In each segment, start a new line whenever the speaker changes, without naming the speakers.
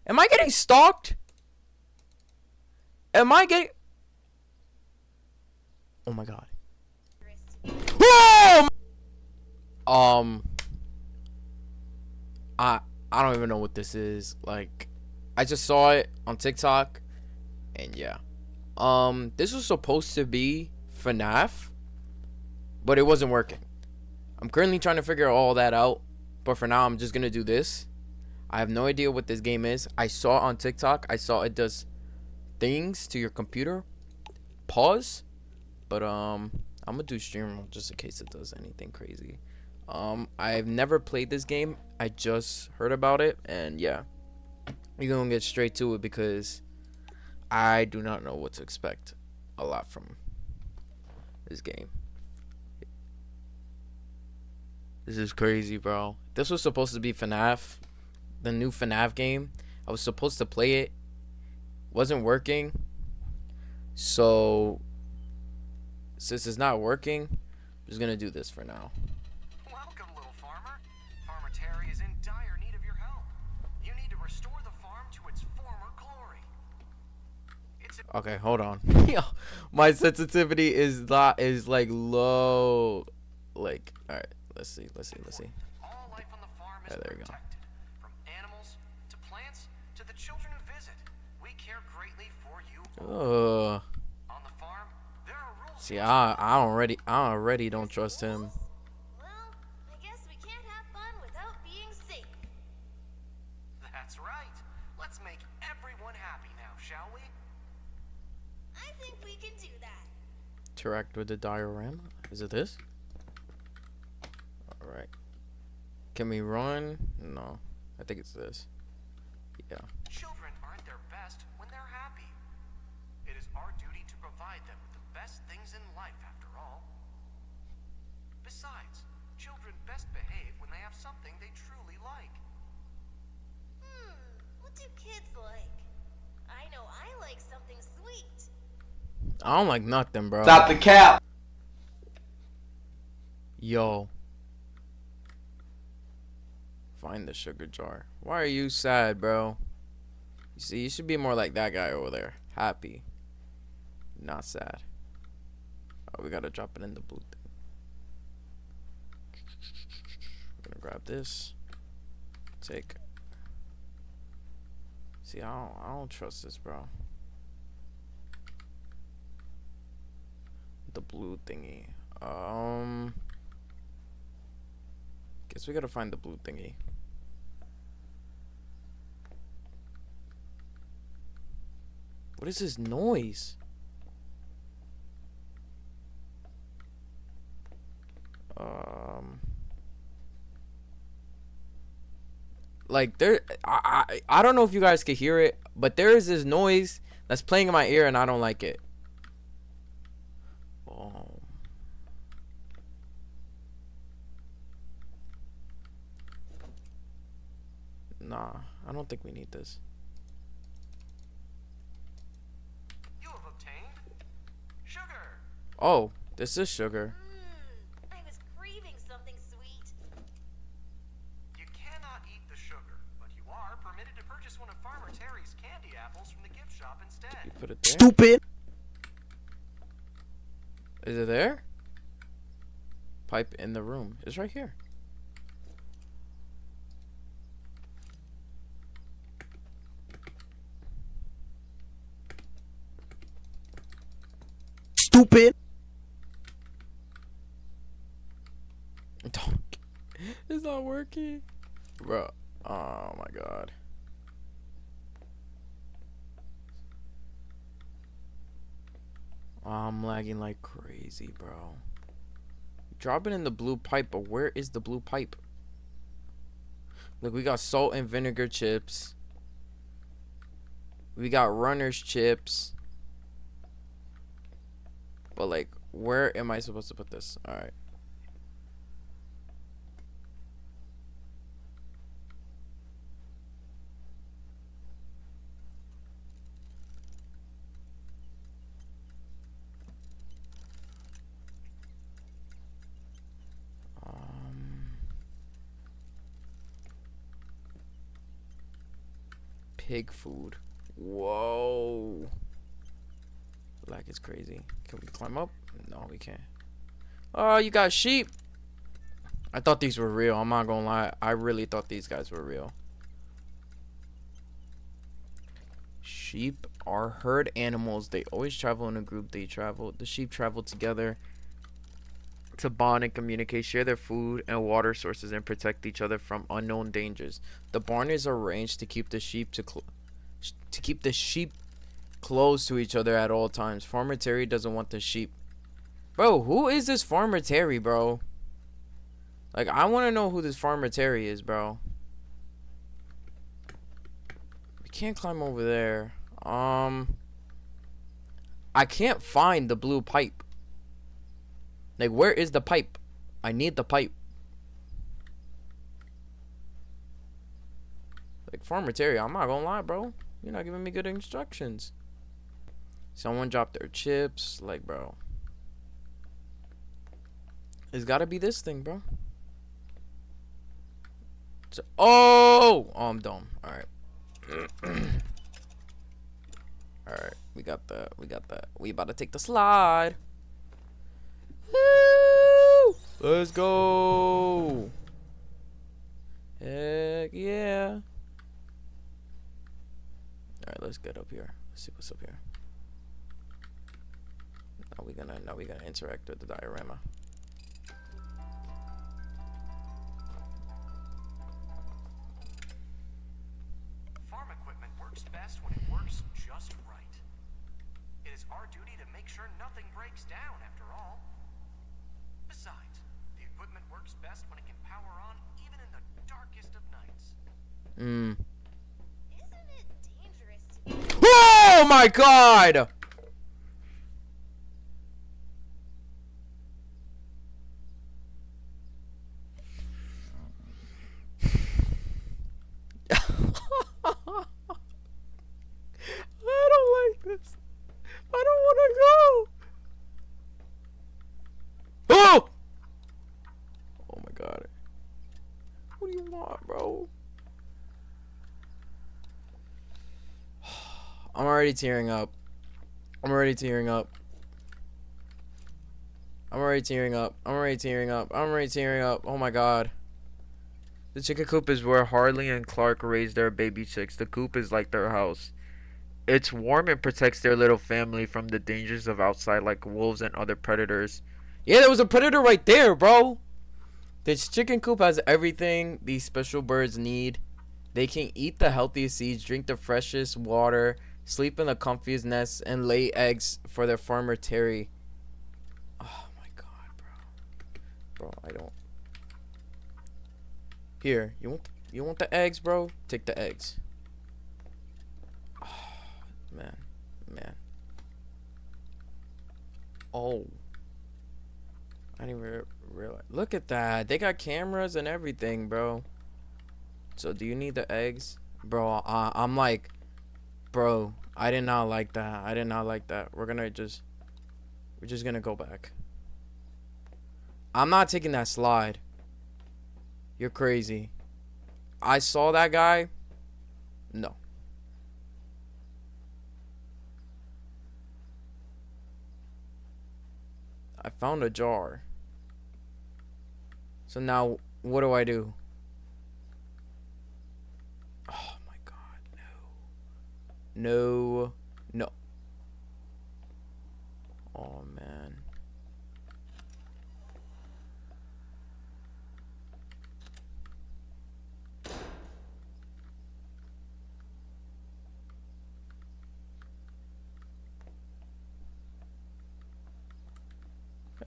Am I getting stalked? Am I getting... Oh my god. Whoa! I don't even know what this is. Like, I just saw it on TikTok, and yeah. This was supposed to be FNAF, but it wasn't working. I'm currently trying to figure all that out, but for now, I'm just gonna do this. I have no idea what this game is. I saw it on TikTok. I saw it does things to your computer. Pause. But I'm gonna do stream mode just in case it does anything crazy. I've never played this game. I just heard about it, and yeah, we're gonna get straight to it because I do not know what to expect a lot from this game. This is crazy, bro. This was supposed to be FNAF, the new FNAF game. I was supposed to play it. Wasn't working. So since it's not working, I'm just gonna do this for now.
Welcome, little farmer. Farmer Terry is in dire need of your help. You need to restore the farm to its former glory.
Okay, hold on. My sensitivity is like low. Like, all right, let's see.
All life on the farm is
there we go.
protected. From animals to plants to the children who visit. We care greatly for you all. On the farm, there are rules.
See, I already don't trust him.
Well, I guess we can't have fun without being safe.
That's right. Let's make everyone happy now, shall we?
I think we can do that.
Interact with the diorama. Is it this? All right. Can we run? No, I think it's this. Yeah.
Children aren't their best when they're happy. It is our duty to provide them with the best things in life, after all. Besides, children best behave when they have something they truly like.
What do kids like? I know I like something sweet.
I don't like nothing, bro.
Stop the cap.
Yo. Find the sugar jar. Why are you sad, bro? You see, you should be more like that guy over there. Happy. Not sad. Oh, we gotta drop it in the blue thing. We're gonna grab this. Take. See, I don't trust this, bro. The blue thingy. Guess we gotta find the blue thingy. What is this noise? Like there, I don't know if you guys can hear it, but there is this noise that's playing in my ear, and I don't like it. Nah, I don't think we need this.
You have obtained sugar.
Oh, this is sugar.
I was craving something sweet.
You cannot eat the sugar, but you are permitted to purchase one of Farmer Terry's candy apples from the gift shop instead.
You put it there.
Stupid.
Is it there? Pipe in the room. It's right here.
Stupid.
It's not working, bro. Oh my god. I'm lagging like crazy, bro. Drop it in the blue pipe, but where is the blue pipe? Look, we got salt and vinegar chips. We got runner's chips. But like, where am I supposed to put this? All right. pig food. Whoa. Like it's crazy. Can we climb up? No, we can't. Oh, you got sheep. I thought these were real. I'm not gonna lie. I really thought these guys were real. Sheep are herd animals. They always travel in a group. The sheep travel together to bond and communicate, share their food and water sources, and protect each other from unknown dangers. The barn is arranged to keep the sheep close to each other at all times. Farmer Terry doesn't want the sheep. Bro, who is this Farmer Terry, bro? Like, I want to know who this Farmer Terry is, bro. We can't climb over there. I can't find the blue pipe. Like, where is the pipe? I need the pipe. Like, Farmer Terry, I'm not gonna lie, bro. You're not giving me good instructions. Someone dropped their chips. Like, bro. It's gotta be this thing, bro. So, oh, I'm dumb. Alright. Alright, we got that. We about to take the slide. Woo! Let's go. Heck yeah. Alright, let's get up here. Let's see what's up here. Now we gonna interact with the diorama.
Farm equipment works best when it works just right. It is our duty to make sure nothing breaks down, after all. Besides, the equipment works best when it can power on even in the darkest of nights.
Isn't it dangerous to be
Oh my god! I don't like this. I don't want to go. Oh! Oh my god. What do you want, bro? I'm already tearing up. I'm already tearing up. I'm already tearing up. I'm already tearing up. I'm already tearing up. Oh my god. The chicken coop is where Harley and Clark raise their baby chicks. The coop is like their house. It's warm and protects their little family from the dangers of outside, like wolves and other predators. Yeah, there was a predator right there, bro. This chicken coop has everything these special birds need. They can eat the healthiest seeds, drink the freshest water, sleep in the comfiest nests, and lay eggs for their farmer Terry. Oh my god, bro. Bro, I don't. Here, you want the eggs, bro? Take the eggs. Oh, man. Oh. I didn't even realize. Look at that. They got cameras and everything, bro. So, do you need the eggs? Bro, I'm like, bro, I did not like that. I did not like that. We're just gonna go back. I'm not taking that slide. You're crazy. I saw that guy. No. I found a jar. So now, what do I do? Oh my god, no. No. Oh man.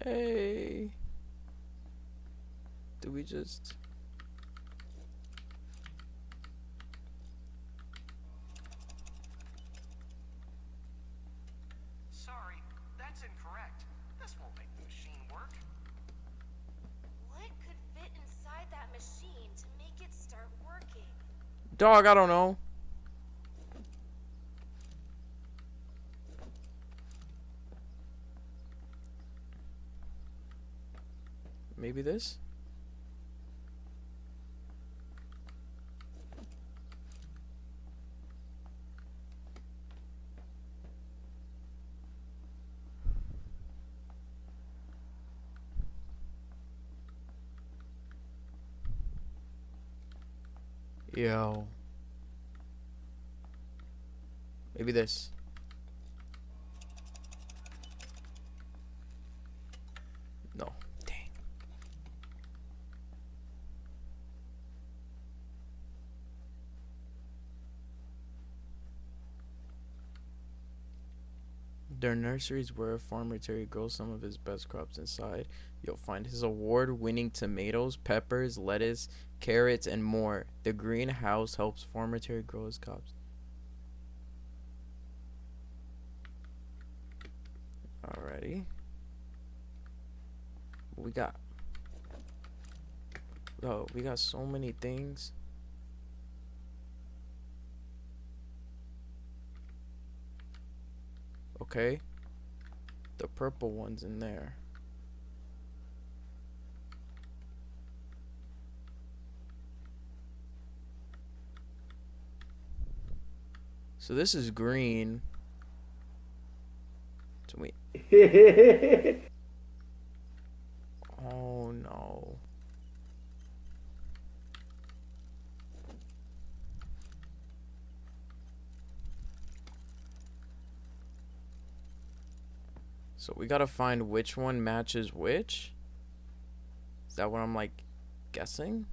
Hey. Do we just...
Sorry, that's incorrect. This won't make the machine work.
What could fit inside that machine to make it start working?
Dog, I don't know. Maybe this? Yo. Maybe this. No. Dang. Their nurseries where a farmer Terry grows some of his best crops inside. You'll find his award-winning tomatoes, peppers, lettuce, carrots, and more. The greenhouse helps farmer Terry grow his crops. Alrighty. We got. Yo, we got so many things. Okay. The purple one's in there. So this is green. So wait. Oh no. So we gotta find which one matches which? Is that what I'm like guessing?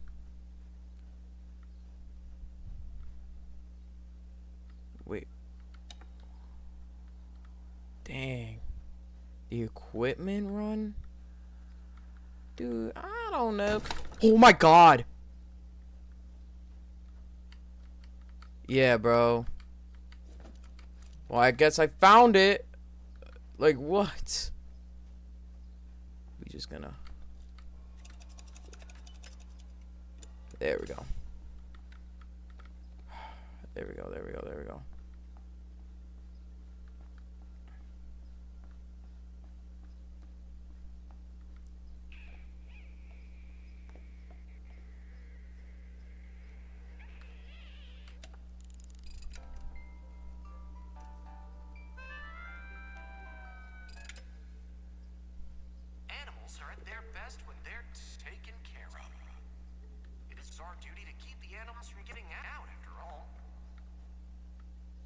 Wait. Dang. The equipment run? Dude, I don't know. Oh my god! Yeah, bro. Well, I guess I found it. Like, what? We just gonna... There we go. There we go, there we go, there we go.
Animals are at their best when they're taken care of. It is our duty to keep the animals from getting out after all.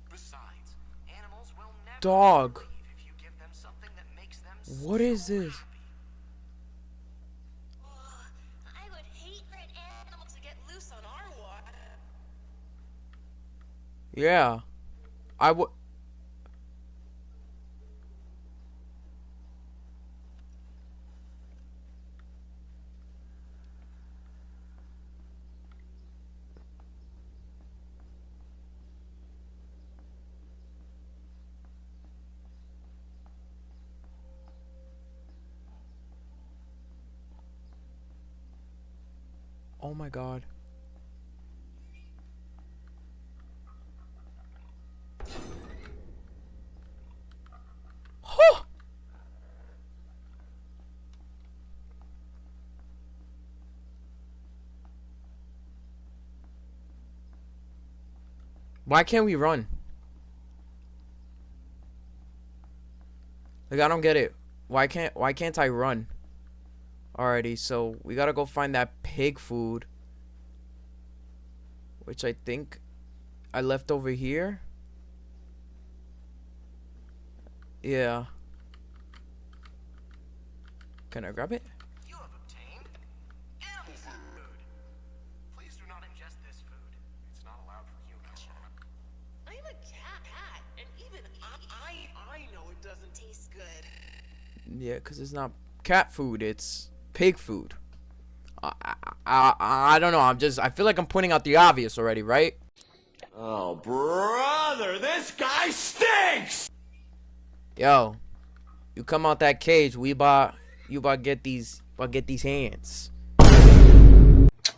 Besides, animals will never
Dog.
leave if you give them something that makes them
What is
so
this?
happy.
I would hate for an animal to get loose on our water.
Yeah. I would... Oh my god. Huh. Why can't we run? Like, I don't get it. Why can't I run? Alrighty, so we gotta go find that pig food, which I think I left over here. Yeah. Can I grab it?
You have obtained animal food. Please do not ingest this food. It's not allowed for humans.
I'm a cat, and even I know it doesn't taste good.
Yeah, because it's not cat food, it's pig food. I don't know, I feel like I'm pointing out the obvious already, right?
Oh, brother, this guy stinks!
Yo, you come out that cage, you about get these hands.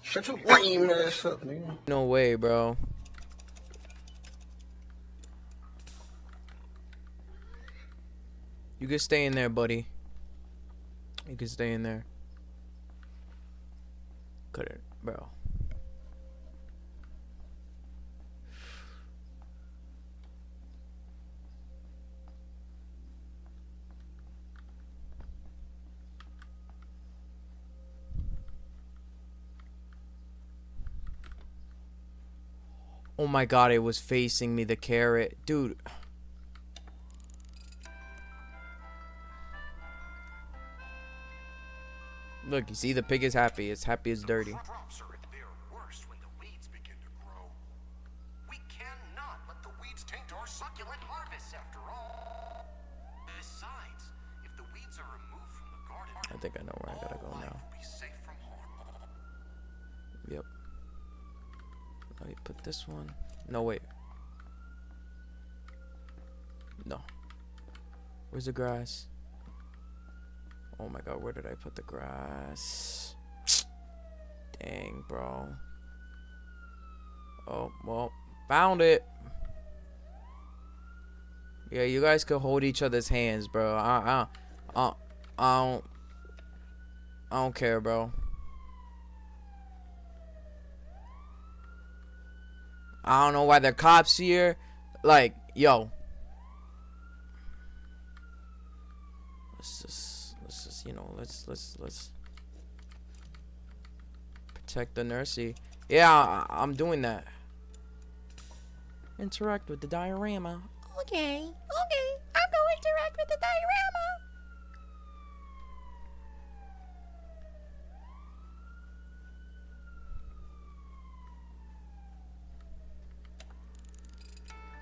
Shut your lame ass up, nigga.
No way, bro. You can stay in there, buddy. You can stay in there. Cut it, bro. Oh my god, it was facing me, the carrot. Dude. Look, you see, the pig is happy. It's happy as dirty.
Crops are at their worst when the weeds begin to grow. We cannot let the weeds taint our succulent harvests after all. Besides, if the weeds are removed from the garden,
I think I know where I gotta go
all life
now.
will be safe from harm.
Yep. Let me put this one. No, wait. No. Where's the grass? Oh my god, where did I put the grass? Dang, bro. Oh, well, found it. Yeah, you guys could hold each other's hands, bro. I don't care, bro. I don't know why the cops here. Like, yo. Let's just, you know, let's protect the nursey. Yeah, I'm doing that. Interact with the diorama. Okay, I'll go interact with the diorama.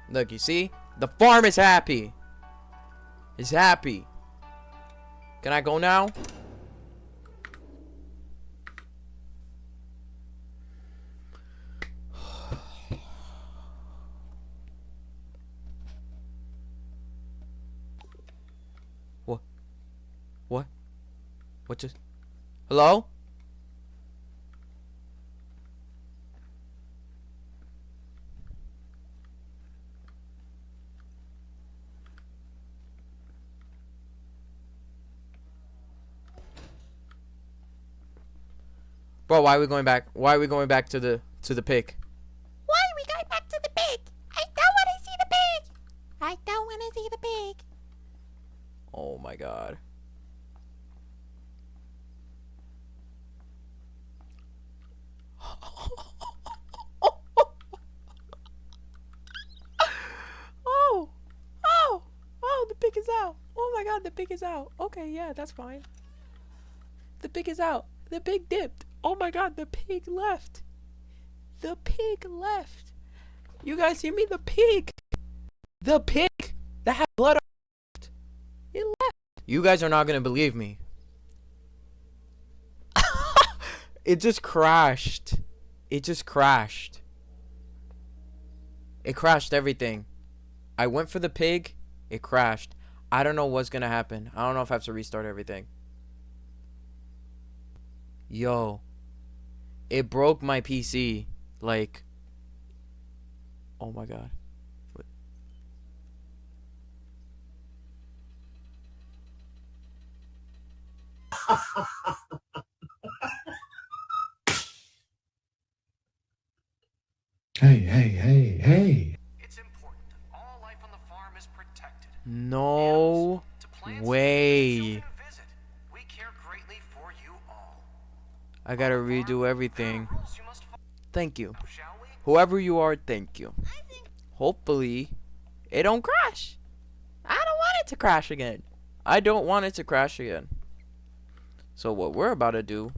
Look, you see? The farm is happy. It's happy. Can I go now? What? What? What just? Hello? Bro, why are we going back? Why are we going back to the pig?
Why are we going back to the pig? I don't want to see the pig. I don't want to see the pig.
Oh my god. Oh, the pig is out. Oh my god, the pig is out. Okay, yeah, that's fine. The pig is out. The pig dipped. Oh my god, the pig left. The pig left. You guys hear me? The pig. The pig that had blood on it. It left. You guys are not gonna believe me. It just crashed. It just crashed. It crashed everything. I went for the pig. It crashed. I don't know what's gonna happen. I don't know if I have to restart everything. Yo. It broke my PC. Like. Oh my god. What?
Hey.
It's important that all life on the farm is protected.
No
To plants,
way.
children who visit. We care greatly for you all.
I gotta
On the farm,
redo
there are
everything.
rules you must follow.
Thank you.
Now, shall we?
Whoever you are, thank you. Hopefully, it don't crash. I don't want it to crash again. I don't want it to crash again. So what we're about to do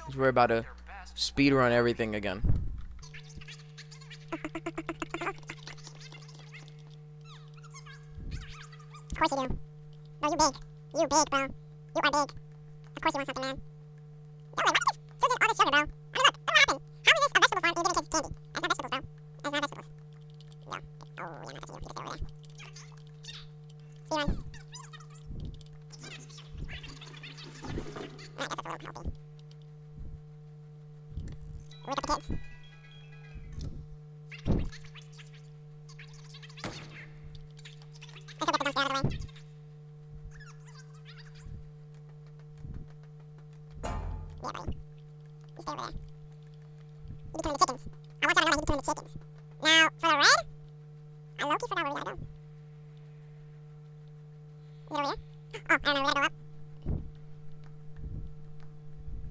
is we're about to
Their best.
speed run everything again.
Of course you do. No, you big. You big, bro. You are big. Of course you want something, man. No, wait, what? Still getting all this sugar, bro. I mean, look, what happened? How is this a vegetable farm and you're giving kids candy? That's not vegetables, bro. That's not vegetables. No. Oh, yeah, not touching you. You can stay over there. See, Ryan? Alright, that's a little healthy. Wake up the kids. Let's go get the dumpster out of the way. Yeah, buddy. You stay over there. You determine the chickens. I want you to know that you determine the chickens. Now, for the red, I low-key forgot where we gotta go. Is it over here? Oh, I don't know, we gotta go up.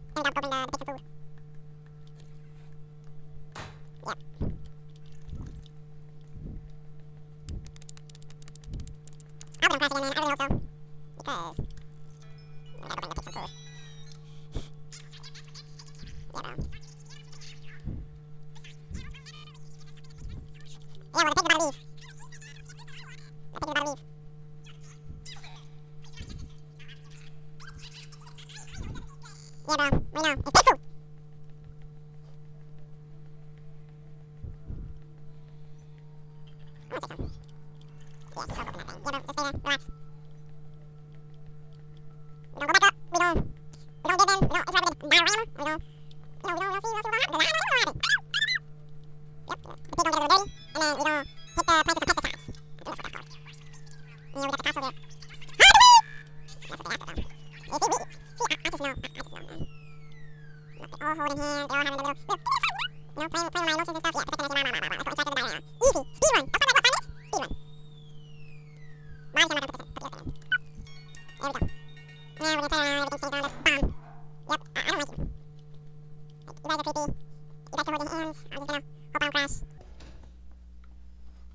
And we gotta go bring the pigs some food. Yep. crash again, man. I really hope so. Because I gotta go back and pick some food. Yeah, bro. Yeah, well, the pig's about to leave. The pig's about to leave. Yeah, bro. We know. It's pig food. I want to say something. Yeah, she's so broken that thing. Yeah, bro. Just stay there. Relax. We don't go back up. We don't give in. We don't interact with it. We don't see what's going on. Yep. The pig don't get a little dirty. And then we don't hit the plants with some pesticides. I think that's what that's called. Yeah, we got the cops over there. That's what they have to do. You see, I just know, man. Look, they're all holding hands. They're all having a little, you know, playing with my emotions and stuff. Yeah, protecting my. That's what we try to do right now. Easy. Speed run. That's what I got. 5 minutes. Speed run. Why is my put the other thing in? There we go. Now we're gonna turn around. Everything's changed on this bomb. Yep, I don't like you. Like, you guys are creepy. You guys are holding hands. I'm just gonna hope I don't crash.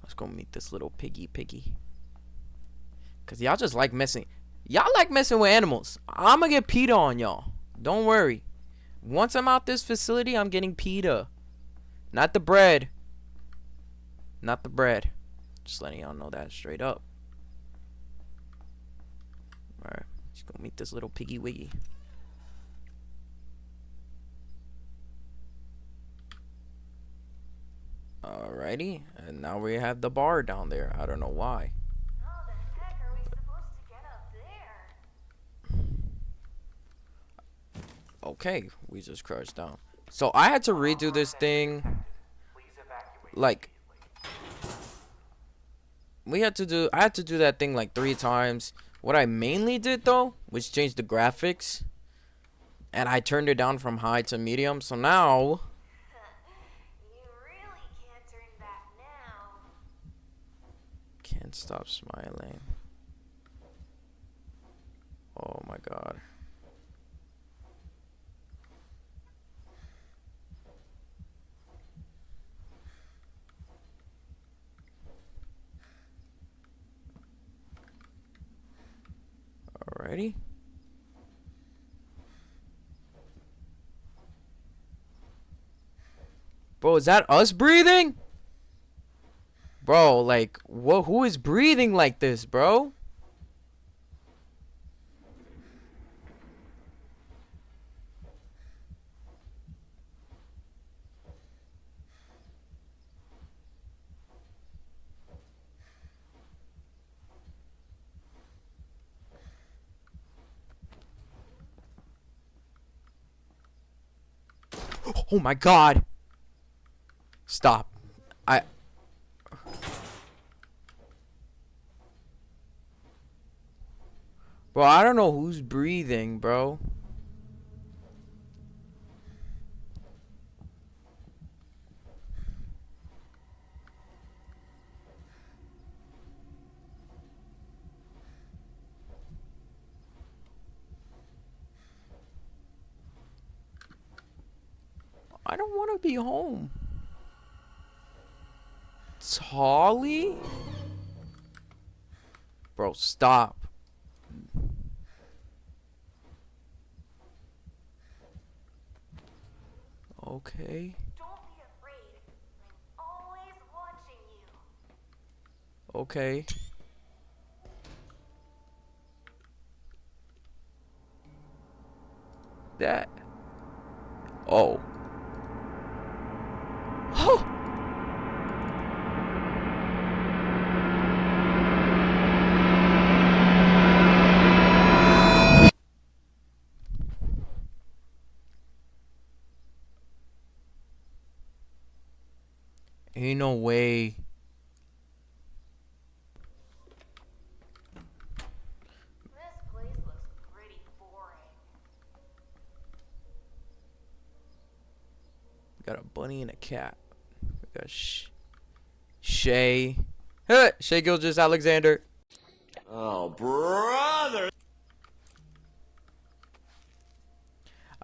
Let's go meet this little piggy. Cause y'all just like messing. Y'all like messing with animals. I'ma get PETA on y'all. Don't worry. Once I'm out this facility, I'm getting PETA. Not the bread. Not the bread. Just letting y'all know that straight up. Alright. Let's go meet this little piggy wiggy. Alrighty. And now we have the bar down there. I don't know why.
How the heck are we supposed to get up there?
Okay, we just crashed down. So I had to redo this thing. Like, I had to do that thing like 3 times. What I mainly did though was change the graphics, and I turned it down from high to medium. So now
You really can't turn back now.
can't stop smiling. Oh my god. Alrighty. Bro, is that us breathing? Bro, like, who is breathing like this, bro? Oh my god. Stop. Bro, I don't know who's breathing, bro. I don't want to be home. Tolly? Bro, stop. Okay.
Don't be afraid. I'm always watching you.
Okay. That. Oh. Oh. Ain't no way.
This place looks pretty boring.
We got a bunny and a cat. We got Shay. Hey, Shay Gilgis Alexander.
Oh, brother.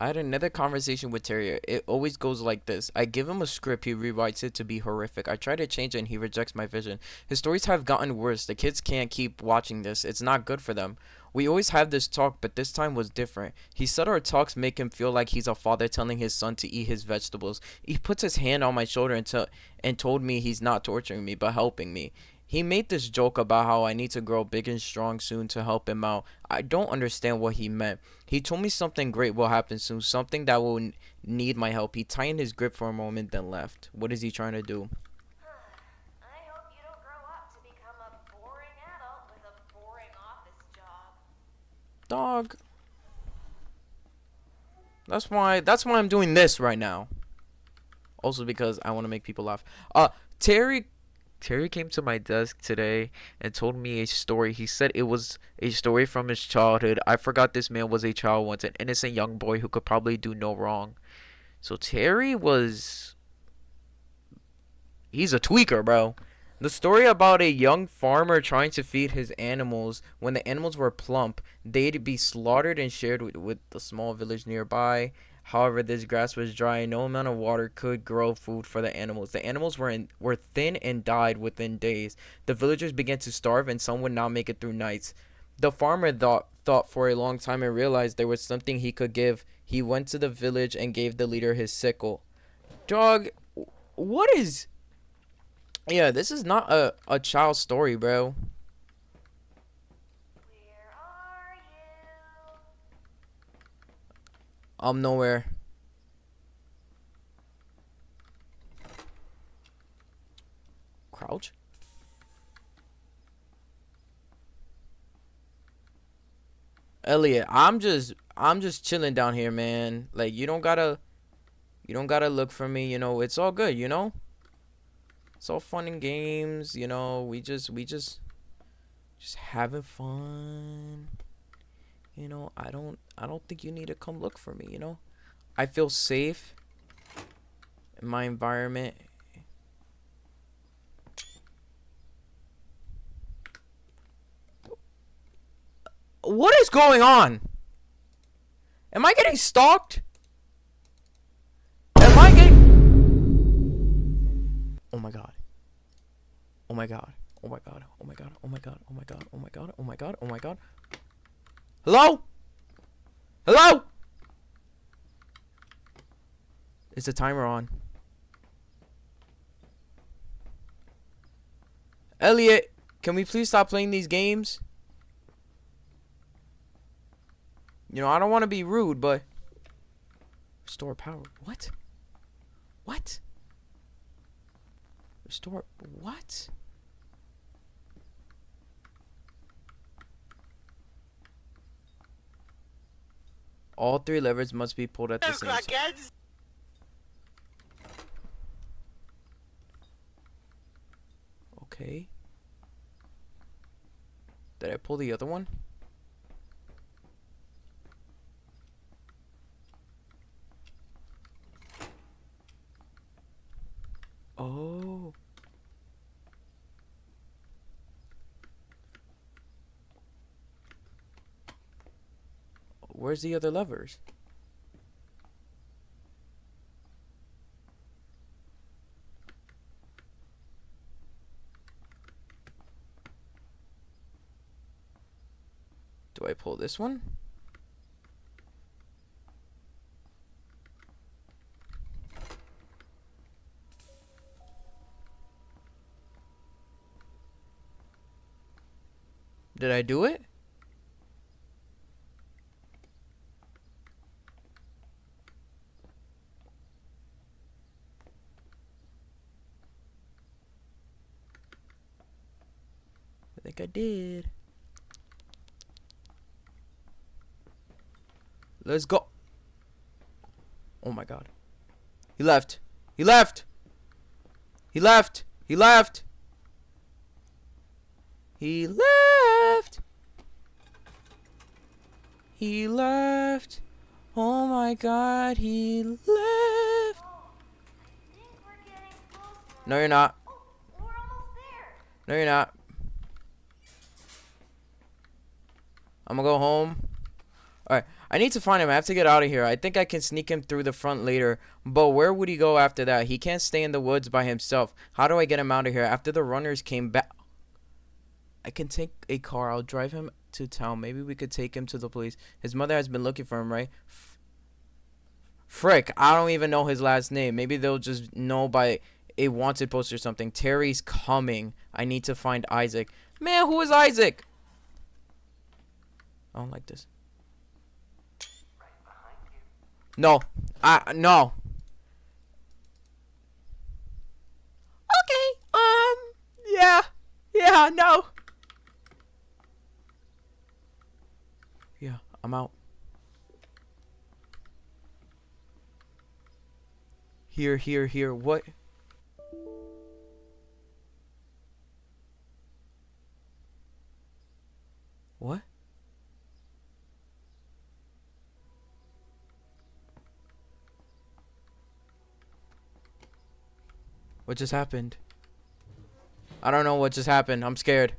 I had another conversation with Terry. It always goes like this. I give him a script, he rewrites it to be horrific. I try to change it and he rejects my vision. His stories have gotten worse. The kids can't keep watching this. It's not good for them. We always have this talk, but this time was different. He said our talks make him feel like he's a father telling his son to eat his vegetables. He puts his hand on my shoulder and told me he's not torturing me, but helping me. He made this joke about how I need to grow big and strong soon to help him out. I don't understand what he meant. He told me something great will happen soon, something that will need my help. He tightened his grip for a moment, then left. What is he trying to do?
I hope you don't grow up to become a boring adult with a boring office job.
Dog. That's why I'm doing this right now. Also because I want to make people laugh. Terry came to my desk today and told me a story. He said it was a story from his childhood. I forgot this man was a child once, an innocent young boy who could probably do no wrong. So he's a tweaker, bro. The story about a young farmer trying to feed his animals. When the animals were plump, they'd be slaughtered and shared with the small village nearby. However, this grass was dry and no amount of water could grow food for the animals. The animals were thin and died within days. The villagers began to starve and some would not make it through nights. The farmer thought for a long time and realized there was something he could give. He went to the village and gave the leader his sickle. Dog, what is... Yeah, this is not a child story, bro.
Where are you?
I'm nowhere. Crouch? Elliot, I'm just chilling down here, man. Like you don't gotta look for me, you know. It's all good, you know? It's all fun and games, you know. We just having fun. You know, I don't think you need to come look for me, you know? I feel safe in my environment. What is going on? Am I getting stalked? Am I getting... Oh my god. Oh my god. Oh my god. Oh my god. Oh my god. Oh my god. Oh my god. Oh my god. Oh my god. Hello? Hello? Is the timer on? Elliot, can we please stop playing these games? You know, I don't want to be rude, but... Restore power. What? What? Restore... What? All three levers must be pulled at the same time. Okay. Did I pull the other one? Oh. Where's the other levers? Do I pull this one? Did I do it? I think I did. Let's go. Oh my god. He left. He left. He left. He left. He left. He left. Oh my god, he left.
I think we're getting closer.
No, you're not.
Oh, we're almost there.
No, you're not. I'm gonna go home. Alright, I need to find him. I have to get out of here. I think I can sneak him through the front later. But where would he go after that? He can't stay in the woods by himself. How do I get him out of here? After the runners came back, I can take a car. I'll drive him to town. Maybe we could take him to the police. His mother has been looking for him, right? Frick, I don't even know his last name. Maybe they'll just know by a wanted post or something. Terry's coming. I need to find Isaac. Man, who is Isaac? I don't like this. No. No. Okay. Yeah. Yeah, no. Yeah, I'm out. Here. What? What? What just happened? I don't know what just happened. I'm scared.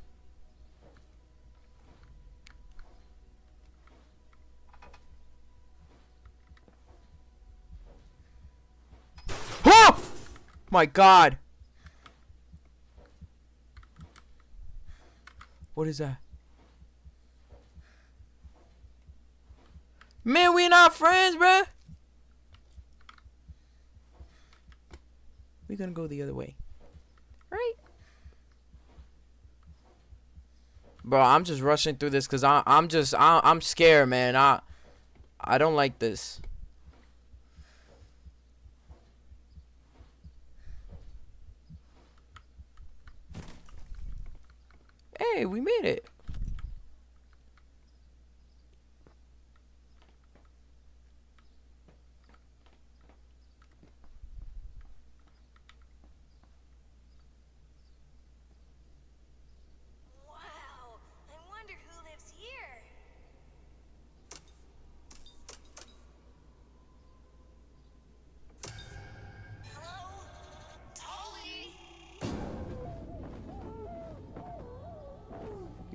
Oh! My God. What is that? Man, we not friends, bruh. We're gonna go the other way. Right? Bro, I'm just rushing through this because I'm scared, man. I don't like this. Hey, we made it.
Wow, I wonder who lives here.
Hello? Tolly?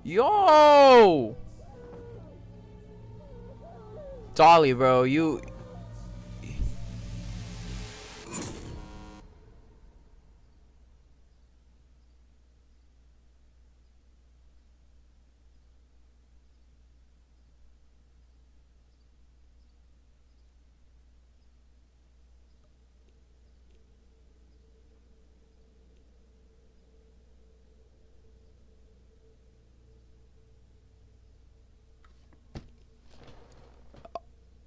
Yo! Dolly, bro, you...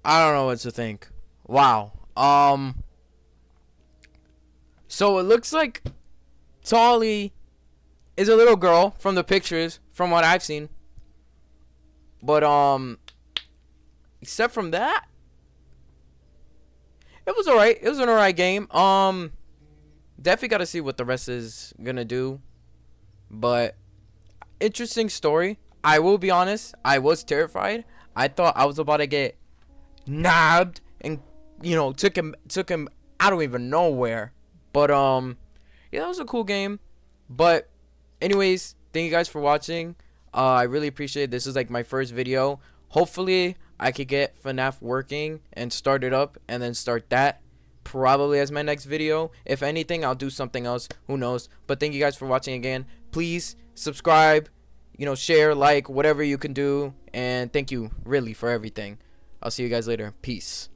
I don't know what to think. Wow. So it looks like Tolly is a little girl from the pictures, from what I've seen. But except from that, it was alright. It was an alright game. Definitely got to see what the rest is gonna do. But interesting story. I will be honest. I was terrified. I thought I was about to get nabbed and took him I don't even know where. But yeah, that was a cool game. But anyways, thank you guys for watching. I really appreciate it. This is like my first video. Hopefully I could get FNAF working and start it up and then start that probably as my next video. If anything, I'll do something else, who knows. But thank you guys for watching again. Please subscribe, share, like, whatever you can do, and thank you really for everything. I'll see you guys later. Peace.